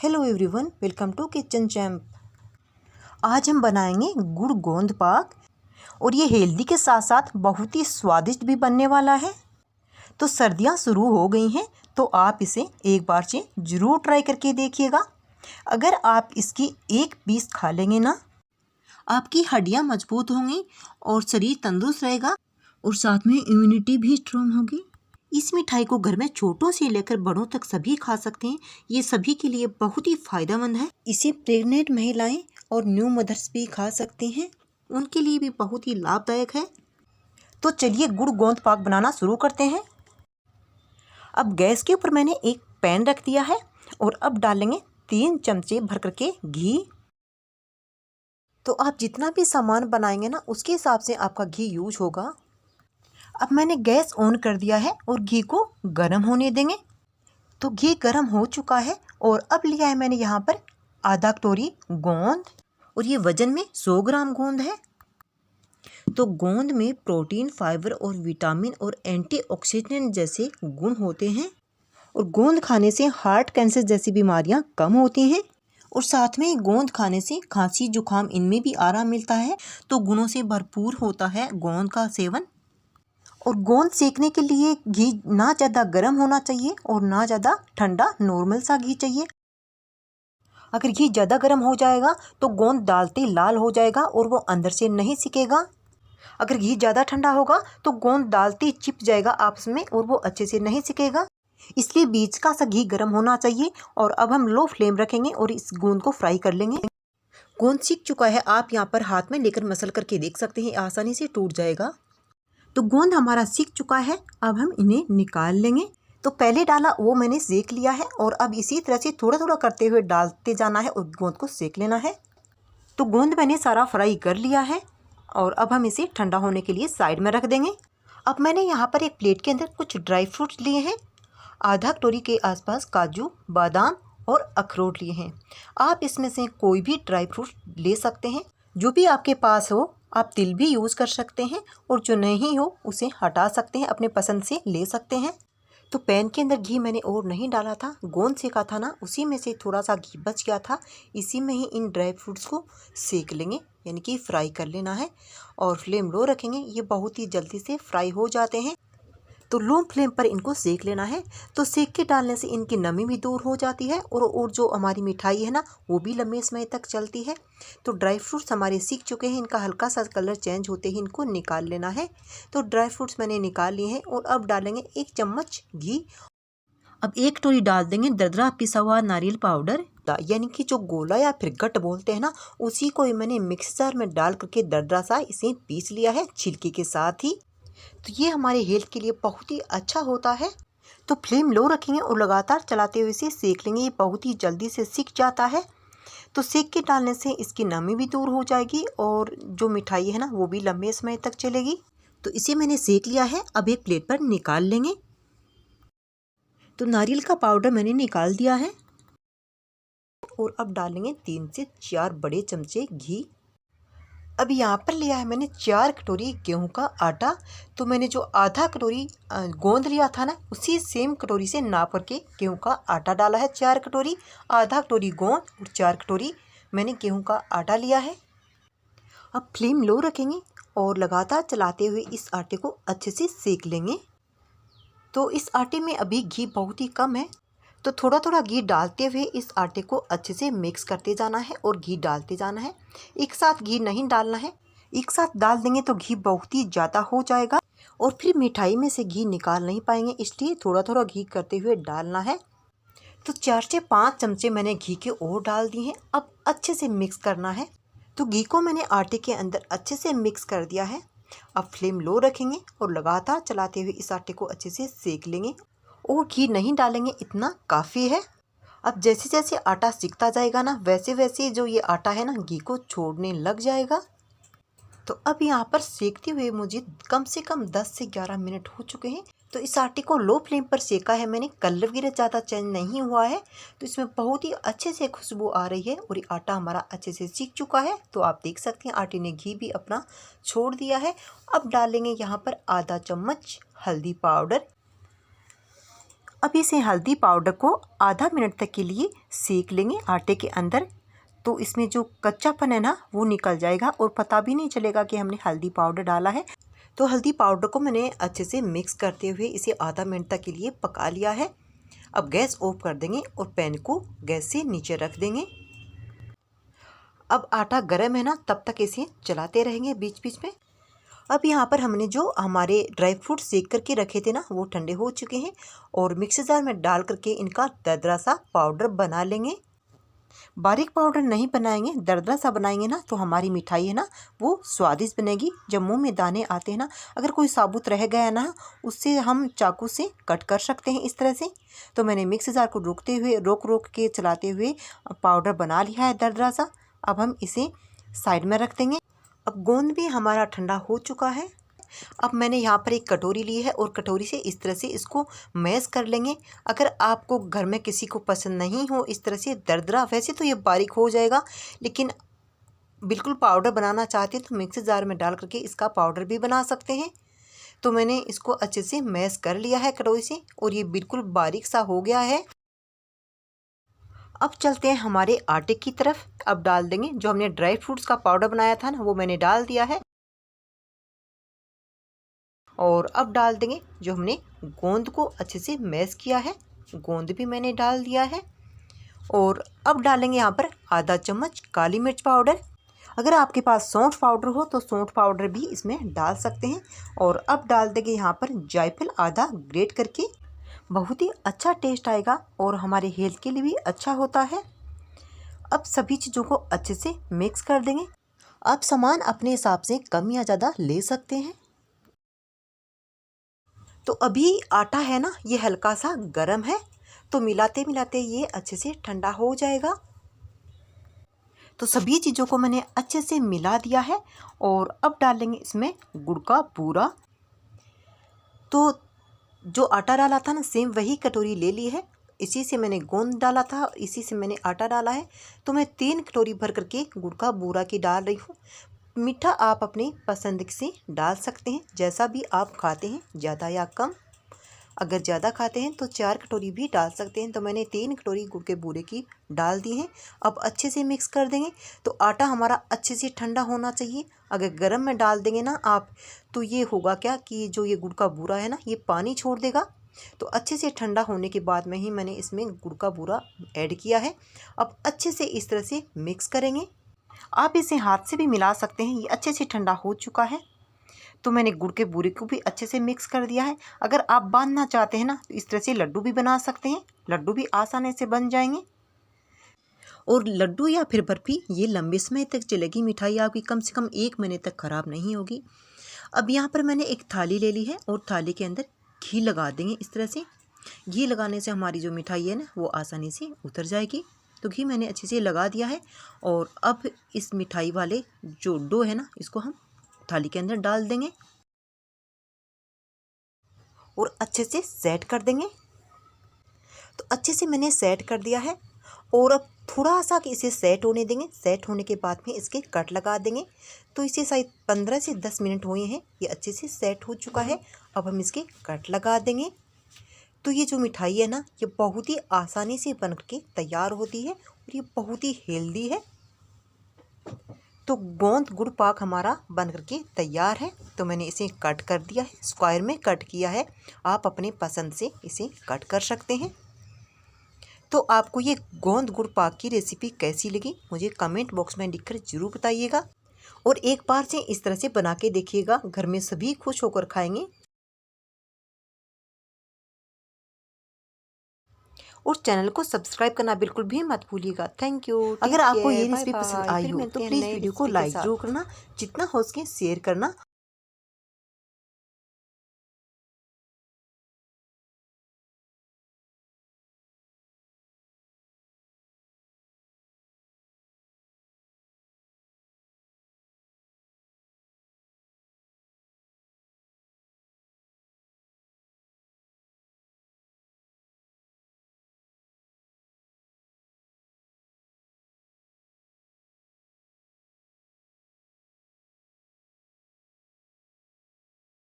Hello everyone, welcome to Kitchen Champ. आज हम बनाएंगे गुड़ गोंद पाक और ये हेल्दी के साथ साथ बहुत ही स्वादिष्ट भी बनने वाला है। तो सर्दियां शुरू हो गई हैं तो आप इसे एक बार से ज़रूर ट्राई करके देखिएगा। अगर आप इसकी एक पीस खा लेंगे ना, आपकी हड्डियां मजबूत होंगी और शरीर तंदुरुस्त रहेगा और साथ में इम्यूनिटी भी स्ट्रांग होगी। इस मिठाई को घर में छोटों से लेकर बड़ों तक सभी खा सकते हैं। ये सभी के लिए बहुत ही फायदेमंद है। इसे प्रेग्नेंट महिलाएं और न्यू मदर्स भी खा सकते हैं, उनके लिए भी बहुत ही लाभदायक है। तो चलिए गुड़ गोंद पाक बनाना शुरू करते हैं। अब गैस के ऊपर मैंने एक पैन रख दिया है और अब डालेंगे 3 चमचे भर करके घी। तो आप जितना भी सामान बनाएंगे ना, उसके हिसाब से आपका घी यूज होगा। अब मैंने गैस ऑन कर दिया है और घी को गर्म होने देंगे। तो घी गर्म हो चुका है और अब लिया है मैंने यहाँ पर आधा कटोरी गोंद और ये वजन में 100 ग्राम गोंद है। तो गोंद में प्रोटीन, फाइबर और विटामिन और एंटीऑक्सीडेंट जैसे गुण होते हैं और गोंद खाने से हार्ट कैंसर जैसी बीमारियां कम होती हैं और साथ में गोंद खाने से खांसी जुकाम इनमें भी आराम मिलता है। तो गुणों से भरपूर होता है गोंद का सेवन। और गोंद सेकने के लिए घी ना ज़्यादा गर्म होना चाहिए और ना ज़्यादा ठंडा, नॉर्मल सा घी चाहिए। अगर घी ज़्यादा गर्म हो जाएगा तो गोंद डालते लाल हो जाएगा और वो अंदर से नहीं सिकेगा। अगर घी ज़्यादा ठंडा होगा तो गोंद डालते चिप जाएगा आपस में और वो अच्छे से नहीं सिकेगा। इसलिए बीच का सा घी गर्म होना चाहिए। और अब हम लो फ्लेम रखेंगे और इस गोंद को फ्राई कर लेंगे। गोंद सीख चुका है, आप यहाँ पर हाथ में लेकर मसल करके देख सकते हैं, आसानी से टूट जाएगा। तो गोंद हमारा सीख चुका है, अब हम इन्हें निकाल लेंगे। तो पहले डाला वो मैंने सेक लिया है और अब इसी तरह से थोड़ा थोड़ा करते हुए डालते जाना है और गोंद को सेक लेना है। तो गोंद मैंने सारा फ्राई कर लिया है और अब हम इसे ठंडा होने के लिए साइड में रख देंगे। अब मैंने यहाँ पर एक प्लेट के अंदर कुछ ड्राई फ्रूट्स लिए हैं। आधा कटोरी के आसपास काजू, बादाम और अखरोट लिए हैं। आप इसमें से कोई भी ड्राई फ्रूट ले सकते हैं, जो भी आपके पास हो। आप तिल भी यूज़ कर सकते हैं और जो नहीं हो उसे हटा सकते हैं, अपने पसंद से ले सकते हैं। तो पैन के अंदर घी मैंने और नहीं डाला था, गोंद सेका था ना, उसी में से थोड़ा सा घी बच गया था। इसी में ही इन ड्राई फ्रूट्स को सेक लेंगे, यानी कि फ्राई कर लेना है। और फ्लेम लो रखेंगे, ये बहुत ही जल्दी से फ्राई हो जाते हैं। तो लो फ्लेम पर इनको सेक लेना है। तो सेक के डालने से इनकी नमी भी दूर हो जाती है और जो हमारी मिठाई है ना, वो भी लंबे समय तक चलती है। तो ड्राई फ्रूट्स हमारे सीख चुके हैं, इनका हल्का सा कलर चेंज होते ही इनको निकाल लेना है। तो ड्राई फ्रूट्स मैंने निकाल लिए हैं और अब डालेंगे 1 चम्मच घी। अब 1 कटोरी डाल देंगे दरदरा पिसा हुआ नारियल पाउडर, यानी कि जो गोला या फिर गट बोलते हैं ना, उसी को मैंने मिक्सर में डाल करके दरदरा सा इसे पीस लिया है छिलके के साथ ही। तो ये हमारे हेल्थ के लिए बहुत ही अच्छा होता है। तो फ्लेम लो रखेंगे और लगातार चलाते हुए इसे सेक लेंगे। ये बहुत ही जल्दी से सिक जाता है। तो सेक के डालने से इसकी नमी भी दूर हो जाएगी और जो मिठाई है ना, वो भी लंबे समय तक चलेगी। तो इसे मैंने सेक लिया है, अब एक प्लेट पर निकाल लेंगे। तो नारियल का पाउडर मैंने निकाल दिया है और अब डालेंगे 3 से 4 बड़े चमचे घी। अब यहाँ पर लिया है मैंने 4 कटोरी गेहूं का आटा। तो मैंने जो आधा कटोरी गोंद लिया था ना, उसी सेम कटोरी से नाप करके गेहूं का आटा डाला है। 4 कटोरी, आधा कटोरी गोंद और 4 कटोरी मैंने गेहूं का आटा लिया है। अब फ्लेम लो रखेंगे और लगातार चलाते हुए इस आटे को अच्छे से सेक लेंगे। तो इस आटे में अभी घी बहुत ही कम है, तो थोड़ा थोड़ा घी डालते हुए इस आटे को अच्छे से मिक्स करते जाना है और घी डालते जाना है। एक साथ घी नहीं डालना है, एक साथ डाल देंगे तो घी बहुत ही ज़्यादा हो जाएगा और फिर मिठाई में से घी निकाल नहीं पाएंगे, इसलिए थोड़ा थोड़ा घी करते हुए डालना है। तो 4 से 5 चमचे मैंने घी के और डाल दिए हैं। अब अच्छे से मिक्स करना है। तो घी को मैंने आटे के अंदर अच्छे से मिक्स कर दिया है। अब फ्लेम लो रखेंगे और लगातार चलाते हुए इस आटे को अच्छे से सेक लेंगे और घी नहीं डालेंगे, इतना काफ़ी है। अब जैसे जैसे आटा सिकता जाएगा ना, वैसे वैसे जो ये आटा है ना, घी को छोड़ने लग जाएगा। तो अब यहाँ पर सेकते हुए मुझे कम से कम 10 से 11 मिनट हो चुके हैं। तो इस आटे को लो फ्लेम पर सेका है मैंने, कलर वगैरह ज़्यादा चेंज नहीं हुआ है। तो इसमें बहुत ही अच्छे से खुशबू आ रही है और ये आटा हमारा अच्छे से सीख चुका है। तो आप देख सकते हैं आटे ने घी भी अपना छोड़ दिया है। अब डालेंगे यहाँ पर आधा चम्मच हल्दी पाउडर, अब इसे हल्दी पाउडर को आधा मिनट तक के लिए सेक लेंगे आटे के अंदर। तो इसमें जो कच्चापन है ना वो निकल जाएगा और पता भी नहीं चलेगा कि हमने हल्दी पाउडर डाला है। तो हल्दी पाउडर को मैंने अच्छे से मिक्स करते हुए इसे आधा मिनट तक के लिए पका लिया है। अब गैस ऑफ कर देंगे और पैन को गैस से नीचे रख देंगे। अब आटा गर्म है ना, तब तक इसे चलाते रहेंगे बीच बीच में। अब यहाँ पर हमने जो हमारे ड्राई फ्रूट सेक करके रखे थे ना वो ठंडे हो चुके हैं और मिक्सर जार में डाल करके इनका दरदरा सा पाउडर बना लेंगे। बारीक पाउडर नहीं बनाएंगे, दरदरा सा बनाएंगे ना तो हमारी मिठाई है ना वो स्वादिष्ट बनेगी। जब मुंह में दाने आते हैं ना, अगर कोई साबुत रह गया ना उससे हम चाकू से कट कर सकते हैं इस तरह से। तो मैंने मिक्सर जार को रोक के चलाते हुए पाउडर बना लिया है दरदरा सा। अब हम इसे साइड में रख देंगे। अब गोंद भी हमारा ठंडा हो चुका है। अब मैंने यहाँ पर एक कटोरी ली है और कटोरी से इस तरह से इसको मैश कर लेंगे। अगर आपको घर में किसी को पसंद नहीं हो इस तरह से दरदरा, वैसे तो ये बारीक हो जाएगा, लेकिन बिल्कुल पाउडर बनाना चाहते हैं तो मिक्सर जार में डाल करके इसका पाउडर भी बना सकते हैं। तो मैंने इसको अच्छे से मैश कर लिया है कटोरी से और ये बिल्कुल बारीक सा हो गया है। अब चलते हैं हमारे आटे की तरफ। अब डाल देंगे जो हमने ड्राई फ्रूट्स का पाउडर बनाया था ना वो मैंने डाल दिया है। और अब डाल देंगे जो हमने गोंद को अच्छे से मैश किया है, गोंद भी मैंने डाल दिया है। और अब डालेंगे यहाँ पर आधा चम्मच काली मिर्च पाउडर। अगर आपके पास सौंठ पाउडर हो तो सौंठ पाउडर भी इसमें डाल सकते हैं। और अब डाल देंगे यहाँ पर जायफल आधा ग्रेट करके, बहुत ही अच्छा टेस्ट आएगा और हमारे हेल्थ के लिए भी अच्छा होता है। अब सभी चीज़ों को अच्छे से मिक्स कर देंगे। अब सामान अपने हिसाब से कम या ज़्यादा ले सकते हैं। तो अभी आटा है ना ये हल्का सा गर्म है, तो मिलाते मिलाते ये अच्छे से ठंडा हो जाएगा। तो सभी चीज़ों को मैंने अच्छे से मिला दिया है और अब डालेंगे इसमें गुड़ का बूरा। तो जो आटा डाला था ना सेम वही कटोरी ले ली है, इसी से मैंने गोंद डाला था, इसी से मैंने आटा डाला है। तो मैं 3 कटोरी भर करके गुड़ का बूरा की डाल रही हूँ। मीठा आप अपनी पसंद से डाल सकते हैं, जैसा भी आप खाते हैं, ज़्यादा या कम। अगर ज़्यादा खाते हैं तो 4 कटोरी भी डाल सकते हैं। तो मैंने 3 कटोरी गुड़ के बूरे की डाल दी है। अब अच्छे से मिक्स कर देंगे। तो आटा हमारा अच्छे से ठंडा होना चाहिए। अगर गर्म में डाल देंगे ना आप तो ये होगा क्या कि जो ये गुड़ का बूरा है ना ये पानी छोड़ देगा। तो अच्छे से ठंडा होने के बाद में ही मैंने इसमें गुड़ का बूरा ऐड किया है। अब अच्छे से इस तरह से मिक्स करेंगे। आप इसे हाथ से भी मिला सकते हैं, ये अच्छे से ठंडा हो चुका है। तो मैंने गुड़ के बूरे को भी अच्छे से मिक्स कर दिया है। अगर आप बांधना चाहते हैं ना तो इस तरह से लड्डू भी बना सकते हैं, लड्डू भी आसानी से बन जाएंगे। और लड्डू या फिर बर्फ़ी ये लंबे समय तक चलेगी, मिठाई आपकी कम से कम 1 महीने तक ख़राब नहीं होगी। अब यहाँ पर मैंने एक थाली ले ली है और थाली के अंदर घी लगा देंगे इस तरह से। घी लगाने से हमारी जो मिठाई है ना वो आसानी से उतर जाएगी। तो घी मैंने अच्छे से लगा दिया है और अब इस मिठाई वाले जो डो है ना इसको हम थाली के अंदर डाल देंगे और अच्छे से सेट कर देंगे। तो अच्छे से मैंने सेट कर दिया है और अब थोड़ा सा कि इसे सेट होने देंगे। सेट होने के बाद में इसके कट लगा देंगे। तो इसे शायद 15 से 10 मिनट हुए हैं, ये अच्छे से सेट हो चुका है। अब हम इसके कट लगा देंगे। तो ये जो मिठाई है ना ये बहुत ही आसानी से बन के तैयार होती है और ये बहुत ही हेल्दी है। तो गोंद गुड़ पाक हमारा बन करके तैयार है। तो मैंने इसे कट कर दिया है, स्क्वायर में कट किया है। आप अपने पसंद से इसे कट कर सकते हैं। तो आपको ये गोंद गुड़ पाक की रेसिपी कैसी लगी मुझे कमेंट बॉक्स में लिखकर ज़रूर बताइएगा। और एक बार से इस तरह से बना के देखिएगा, घर में सभी खुश होकर खाएंगे। और चैनल को सब्सक्राइब करना बिल्कुल भी मत भूलिएगा। Thank you. अगर आपको ये रेसिपी पसंद आई हो तो प्लीज़ वीडियो को लाइक जरूर करना, जितना हो सके शेयर करना।